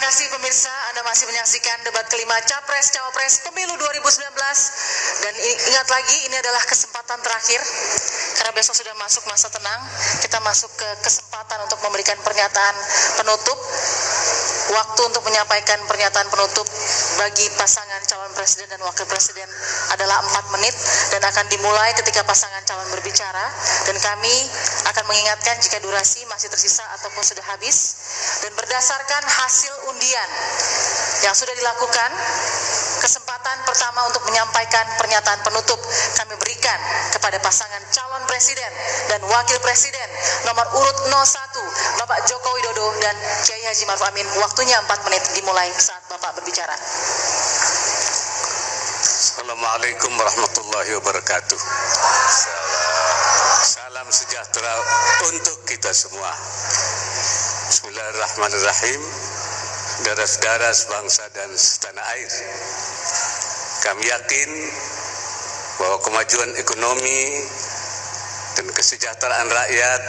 kasih pemirsa, Anda masih menyaksikan debat kelima Capres-Cawapres Pemilu 2019. Dan ingat lagi, ini adalah kesempatan terakhir. Karena besok sudah masuk masa tenang, kita masuk ke kesempatan untuk memberikan pernyataan penutup. Waktu untuk menyampaikan pernyataan penutup bagi pasangan calon presiden dan wakil presiden adalah 4 menit dan akan dimulai ketika pasangan calon berbicara, dan kami akan mengingatkan jika durasi masih tersisa ataupun sudah habis. Dan berdasarkan hasil undian yang sudah dilakukan, kesempatan pertama untuk menyampaikan pernyataan penutup kami berikan kepada pasangan calon presiden dan wakil presiden nomor urut 01 Bapak Joko Widodo dan Kiai Haji Ma'ruf Amin. Waktunya 4 menit dimulai saat Bapak berbicara. Assalamualaikum warahmatullahi wabarakatuh. Salam sejahtera untuk kita semua. Bismillahirrahmanirrahim. Saudara-saudara sebangsa dan setanah air, kami yakin bahwa kemajuan ekonomi dan kesejahteraan rakyat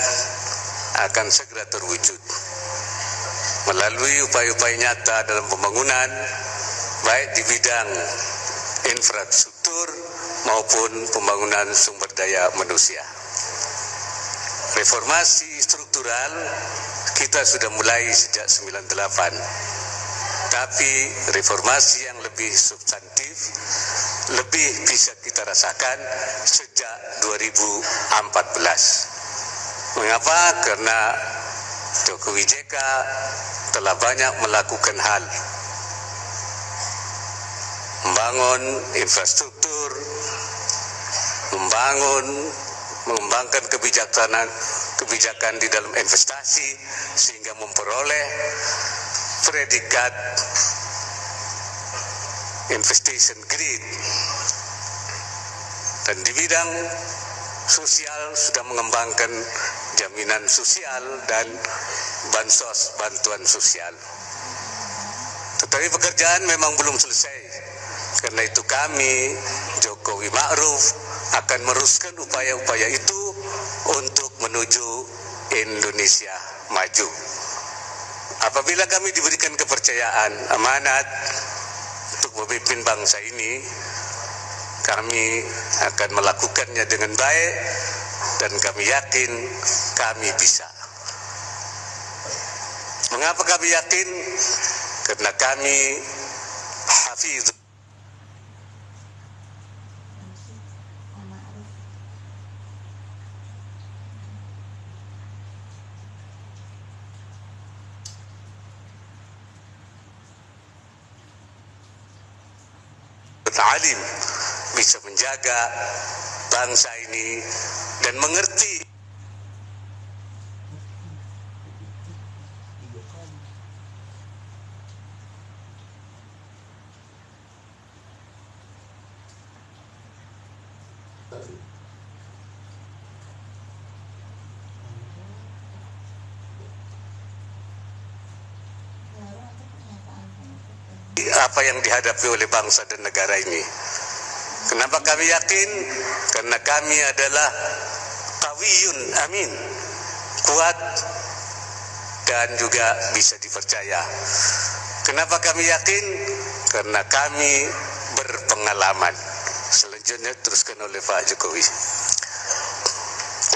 akan segera terwujud melalui upaya-upaya nyata dalam pembangunan, baik di bidang infrastruktur maupun pembangunan sumber daya manusia. Reformasi struktural kita sudah mulai sejak 98, tapi reformasi yang lebih substantif, lebih bisa kita rasakan sejak 2014. Mengapa? Karena Jokowi JK telah banyak melakukan hal, membangun infrastruktur, mengembangkan kebijakan di dalam investasi sehingga memperoleh predikat investation grade. Dan di bidang sosial sudah mengembangkan jaminan sosial dan bansos, bantuan sosial. Tetapi pekerjaan memang belum selesai. Karena itu kami, Jokowi Ma'ruf, akan meneruskan upaya-upaya itu untuk menuju Indonesia maju. Apabila kami diberikan kepercayaan, amanat untuk memimpin bangsa ini, kami akan melakukannya dengan baik dan kami yakin kami bisa. Mengapa kami yakin? Karena kami hafiz. Alim, bisa menjaga bangsa ini dan mengerti apa yang dihadapi oleh bangsa dan negara ini. Kenapa kami yakin? Karena kami adalah qawiyun amin, kuat dan juga bisa dipercaya. Kenapa kami yakin? Karena kami berpengalaman. Selanjutnya teruskan oleh Pak Jokowi.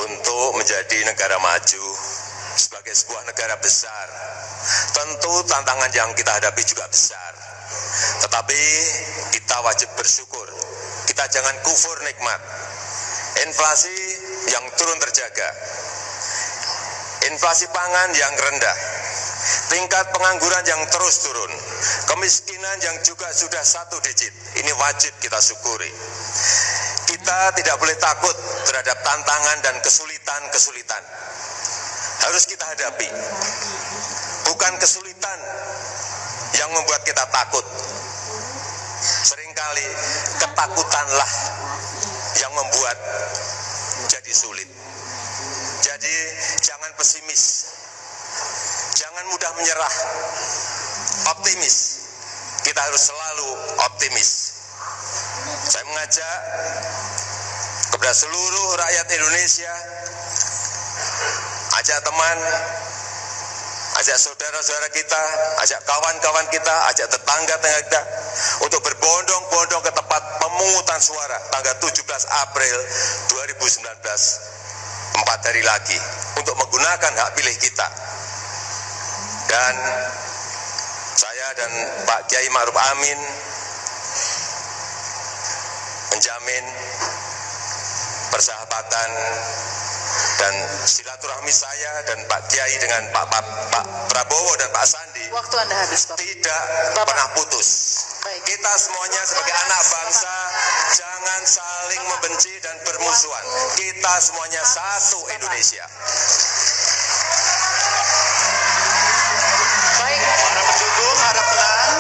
Untuk menjadi negara maju sebagai sebuah negara besar, tentu tantangan yang kita hadapi juga besar. Tetapi kita wajib bersyukur. Kita jangan kufur nikmat. Inflasi yang turun terjaga, inflasi pangan yang rendah, tingkat pengangguran yang terus turun, kemiskinan yang juga sudah 1 digit. Ini wajib kita syukuri. Kita tidak boleh takut terhadap tantangan dan kesulitan-kesulitan. Harus kita hadapi. Bukan kesulitan yang membuat kita takut. Seringkali ketakutanlah yang membuat jadi sulit. Jadi jangan pesimis, jangan mudah menyerah, optimis. Kita harus selalu optimis. Saya mengajak kepada seluruh rakyat Indonesia, ajak teman, ajak saudara-saudara kita, ajak kawan-kawan kita, ajak tetangga-tetangga kita untuk berbondong-bondong ke tempat pemungutan suara tanggal 17 April 2019, 4 hari lagi, untuk menggunakan hak pilih kita. Dan saya dan Pak Kiai Ma'ruf Amin menjamin persahabatan dan silaturahmi saya dan Pak Kiai dengan Pak Prabowo dan Pak Sandi. Waktu Anda habis, Bapak. Tidak Bapak. pernah putus. Baik. Kita semuanya sebagai anak bangsa jangan saling membenci dan bermusuhan. Kita semuanya satu Indonesia. Baik. Para pendukung harap tenang.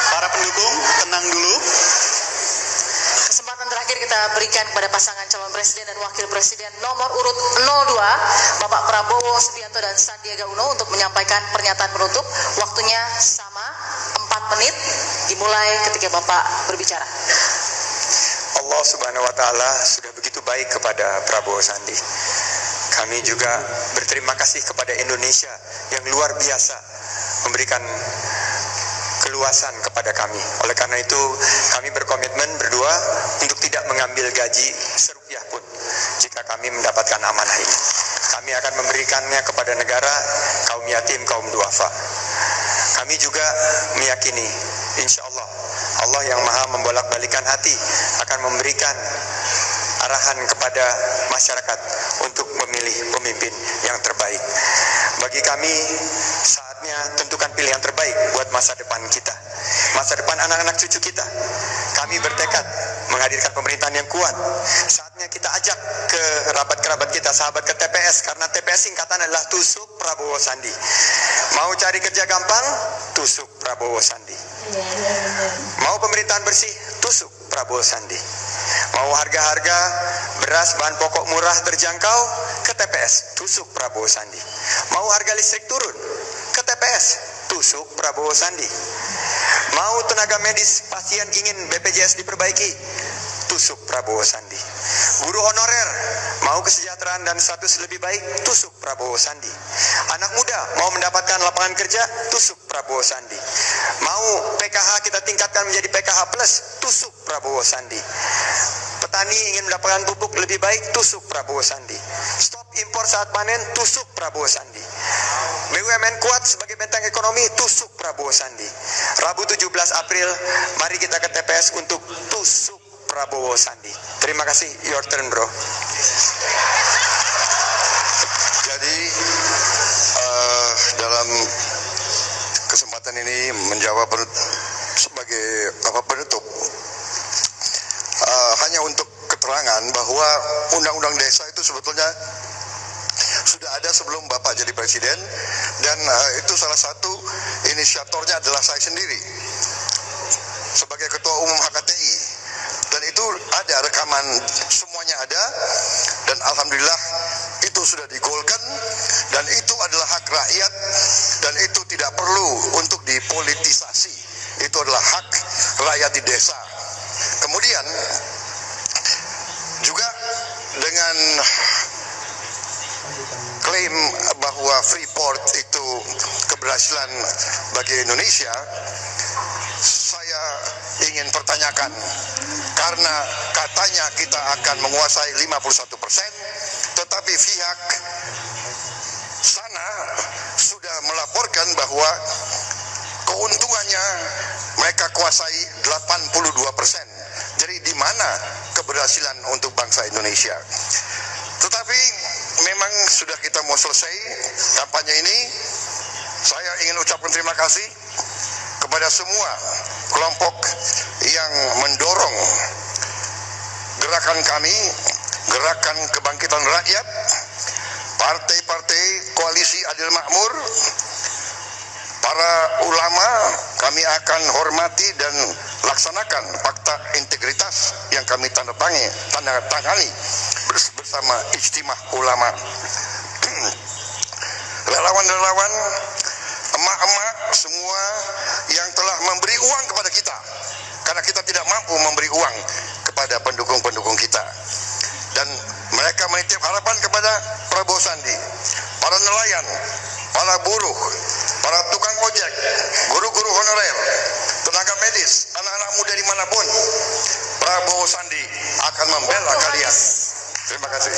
Para pendukung tenang dulu. Kesempatan terakhir kita berikan kepada pasangan calon presiden dan wakil presiden nomor urut 02, Bapak Prabowo Subianto dan Sandiaga Uno, untuk menyampaikan pernyataan penutup. Waktunya sama, 4 menit, dimulai ketika Bapak berbicara. Allah Subhanahu wa Ta'ala sudah begitu baik kepada Prabowo Sandi. Kami juga berterima kasih kepada Indonesia yang luar biasa memberikan keluasan kepada kami. Oleh karena itu, kami berkomitmen berdua untuk tidak mengambil gaji serupiah pun jika kami mendapatkan amanah ini. Kami akan memberikannya kepada negara, kaum yatim, kaum duafa. Kami juga meyakini, insya Allah, Allah yang maha membolak-balikan hati akan memberikan arahan kepada masyarakat untuk memilih pemimpin yang terbaik. Bagi kami, saatnya tentukan pilihan terbaik buat masa depan kita, masa depan anak-anak cucu kita. Kami bertekad menghadirkan pemerintahan yang kuat. Saatnya kita ajak kerabat-kerabat kita, sahabat ke TPS, karena TPS singkatan adalah tusuk Prabowo Sandi. Mau cari kerja gampang, tusuk Prabowo Sandi. Mau pemerintahan bersih, tusuk Prabowo Sandi. Mau harga-harga beras bahan pokok murah terjangkau, ke TPS, tusuk Prabowo Sandi. Mau harga listrik turun, ke TPS, tusuk Prabowo Sandi. Mau tenaga medis pasien ingin BPJS diperbaiki, tusuk Prabowo Sandi. Guru honorer mau kesejahteraan dan status lebih baik, tusuk Prabowo Sandi. Anak muda mau mendapatkan lapangan kerja, tusuk Prabowo Sandi. Mau PKH kita tingkatkan menjadi PKH plus, tusuk Prabowo Sandi. Petani ingin mendapatkan pupuk lebih baik, tusuk Prabowo Sandi. Stop impor saat panen, tusuk Prabowo Sandi. BUMN kuat sebagai benteng ekonomi, tusuk Prabowo Sandi. Rabu 17 April, mari kita ke TPS untuk tusuk Prabowo Sandi. Terima kasih, your turn bro. Jadi dalam kesempatan ini menjawab sebagai penutup, hanya untuk keterangan bahwa undang-undang desa itu sebetulnya sudah ada sebelum Bapak jadi presiden, dan itu salah satu inisiatornya adalah saya sendiri sebagai ketua umum HKTI, dan itu ada rekaman, semuanya ada, dan alhamdulillah itu sudah digolkan, dan itu adalah hak rakyat, dan itu tidak perlu untuk dipolitisasi. Itu adalah hak rakyat di desa. Kemudian juga dengan klaim bahwa Freeport itu keberhasilan bagi Indonesia, saya ingin pertanyakan, karena katanya kita akan menguasai 51%, tetapi pihak sana sudah melaporkan bahwa keuntungannya mereka kuasai 82%. Jadi di mana keberhasilan untuk bangsa Indonesia? Tetapi memang sudah kita mau selesai kampanye ini. Saya ingin ucapkan terima kasih kepada semua kelompok yang mendorong gerakan kami, gerakan kebangkitan rakyat, partai-partai koalisi adil makmur, para ulama. Kami akan hormati dan laksanakan fakta integritas yang kami tanda tangani bersama ijtimah ulama. Relawan-relawan, emak-emak semua yang telah memberi uang kepada kita, karena kita tidak mampu memberi uang kepada pendukung-pendukung kita, dan mereka menitip titip harapan kepada Prabowo Sandi, para nelayan, para buruh, para tukang ojek, guru-guru honorer, tenaga medis, anak-anak muda dimanapun, Prabowo Sandi akan membela kalian. Terima kasih.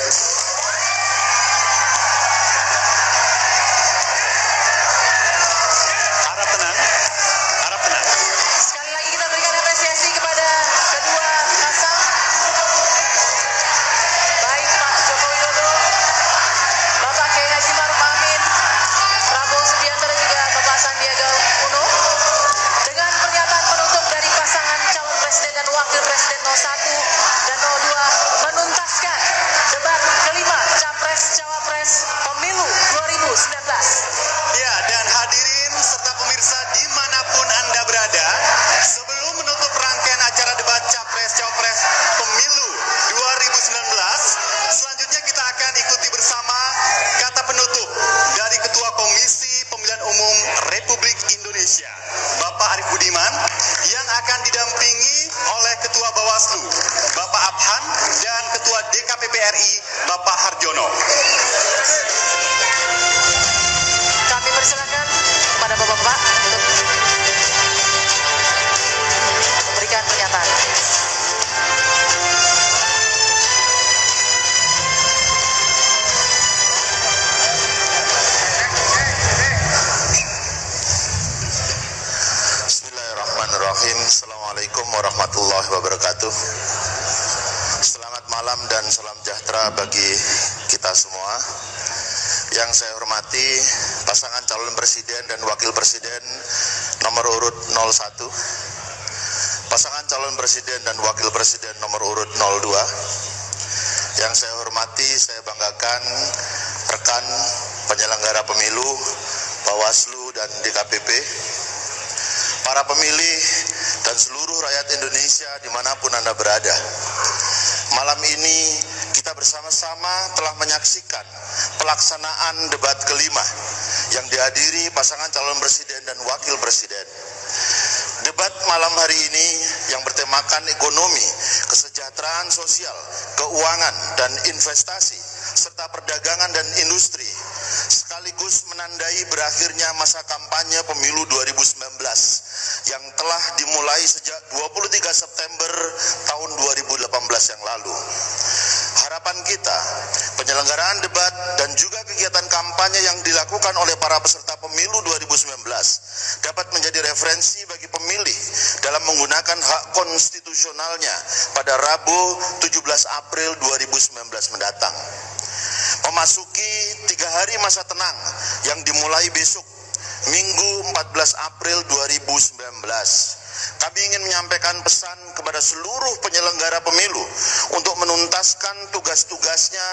Harap tenang. Harap tenang. Sekali lagi kita berikan apresiasi kepada kedua pasang, baik Pak Joko Widodo, Bapak Kiai Haji Maruf Amin, Prabowo Subianto dan juga Bapak Sandiaga Uno. Dengan pernyataan penutup dari pasangan calon presiden dan wakil presiden 01 dan 02 menuntaskan debat kelima Capres Cawapres Pemilu 2019. Ya, dan hadirin serta pemirsa dimanapun Anda berada, sebelum menutup rangkaian acara debat Capres Cawapres Pemilu 2019, selanjutnya kita akan ikuti bersama kata penutup dari Ketua Komisi Pemilihan Umum Republik Indonesia, Bapak Arief Budiman, yang akan didampingi oleh Ketua Bawaslu, Bapak Abhan, dan Ketua DKPP RI, Bapak Harjono. Kami persilakan kepada Bapak-Bapak untuk memberikan pernyataan. Bismillahirrahmanirrahim. Assalamualaikum warahmatullahi wabarakatuh. Selamat malam dan salam sejahtera bagi kita semua. Yang saya hormati pasangan calon presiden dan wakil presiden nomor urut 01, pasangan calon presiden dan wakil presiden nomor urut 02. Yang saya hormati, saya banggakan rekan penyelenggara pemilu, Bawaslu dan DKPP, para pemilih dan seluruh rakyat Indonesia dimanapun Anda berada. Malam ini kita bersama-sama telah menyaksikan pelaksanaan debat kelima yang dihadiri pasangan calon presiden dan wakil presiden. Debat malam hari ini yang bertemakan ekonomi, kesejahteraan sosial, keuangan, dan investasi, serta perdagangan dan industri, sekaligus menandai berakhirnya masa kampanye pemilu 2019 yang telah dimulai sejak 23 September tahun 2018 yang lalu. Harapan kita, penyelenggaraan debat dan juga kegiatan kampanye yang dilakukan oleh para peserta pemilu 2019 dapat menjadi referensi bagi pemilih dalam menggunakan hak konstitusionalnya pada Rabu 17 April 2019 mendatang. Memasuki 3 hari masa tenang yang dimulai besok, Minggu 14 April 2019, kami ingin menyampaikan pesan kepada seluruh penyelenggara pemilu untuk menuntaskan tugas-tugasnya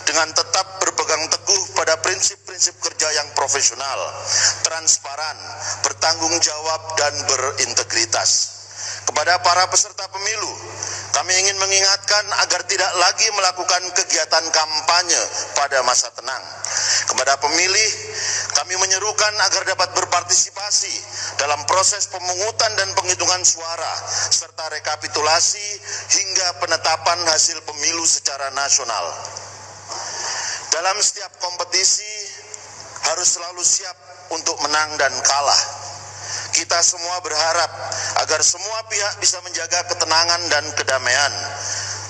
dengan tetap berpegang teguh pada prinsip-prinsip kerja yang profesional, transparan, bertanggung jawab, dan berintegritas. Kepada para peserta pemilu, kami ingin mengingatkan agar tidak lagi melakukan kegiatan kampanye pada masa tenang. Kepada pemilih, kami menyerukan agar dapat berpartisipasi dalam proses pemungutan dan penghitungan suara, serta rekapitulasi hingga penetapan hasil pemilu secara nasional. Dalam setiap kompetisi, harus selalu siap untuk menang dan kalah. Kita semua berharap agar semua pihak bisa menjaga ketenangan dan kedamaian.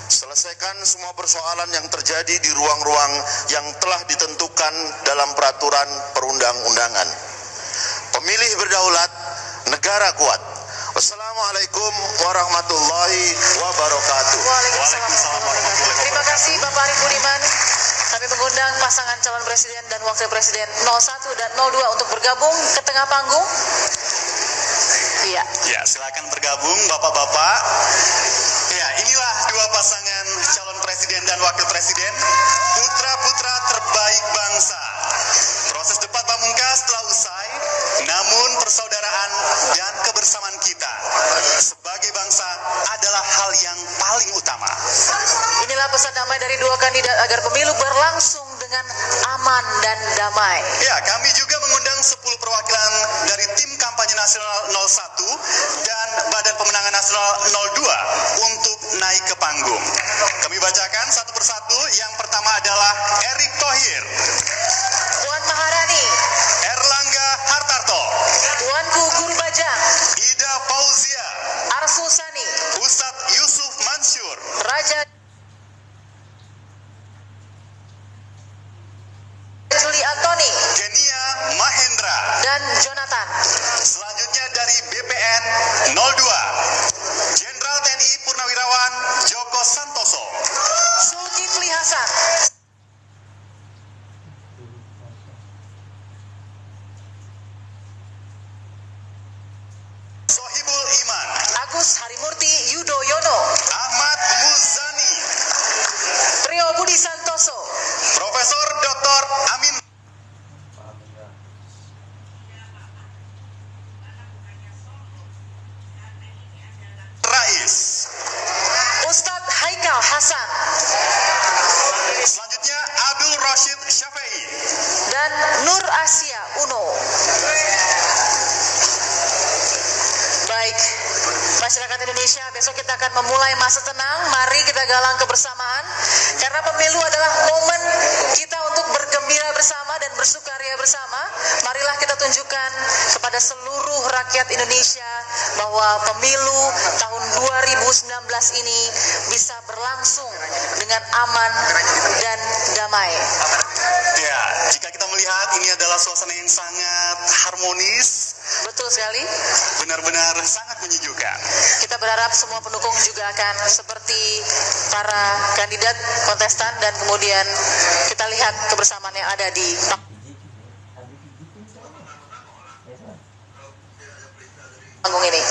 Selesaikan semua persoalan yang terjadi di ruang-ruang yang telah ditentukan dalam peraturan perundang-undangan. Pemilih berdaulat, negara kuat. Wassalamualaikum warahmatullahi wabarakatuh. Waalaikumsalam warahmatullahi wabarakatuh. Terima kasih Bapak Arief Budiman. Kami mengundang pasangan calon presiden dan wakil presiden 01 dan 02 untuk bergabung ke tengah panggung. Iya. Ya, silakan bergabung Bapak-bapak. Ya, inilah dua pasangan calon presiden dan wakil presiden, putra-putra terbaik bangsa. Proses debat pamungkas telah usai, namun persaudaraan dan kebersamaan kita sebagai bangsa adalah hal yang paling utama. Inilah pesan damai dari dua kandidat agar pemilu berlangsung dengan aman dan damai. Ya, kami juga mengundang 10 perwakilan dari tim kampanye nasional 01 dan Badan Pemenangan Nasional 02 untuk naik ke panggung. Kami bacakan satu persatu. Yang pertama adalah Mahir, Puan Maharani, Erlangga Hartarto, Tuanku Guru Bajang, Ida Fauzia, Arsul Sani, Ustadz Yusuf Mansur, Raja Juli Antoni, Kenia Mahendra. dan Jonathan. Selanjutnya dari BPN 02, Jenderal TNI Purnawirawan Joko Santoso, Zulkifli Hasan, Sohibul Iman, Agus Harimurti Yudhoyono, Ahmad Muzani, Trio Budi Santoso, Profesor Dr. Amin Rais. Ustadz Haikal Hasan, Selanjutnya Abdul Rashid Syafi'i, dan Nur Asia Uno. Baik, masyarakat Indonesia, besok kita akan memulai masa tenang. Mari kita galang kebersamaan, karena pemilu adalah momen kita untuk bergembira bersama dan bersukaria bersama. Marilah kita tunjukkan kepada seluruh rakyat Indonesia bahwa pemilu tahun 2019 ini bisa berlangsung dengan aman dan damai. Ya, jika kita melihat ini adalah suasana yang sangat harmonis, Betul sekali. benar-benar sangat menyejukkan. Kita berharap semua pendukung juga akan seperti para kandidat kontestan, dan kemudian kita lihat kebersamaan yang ada di panggung ini.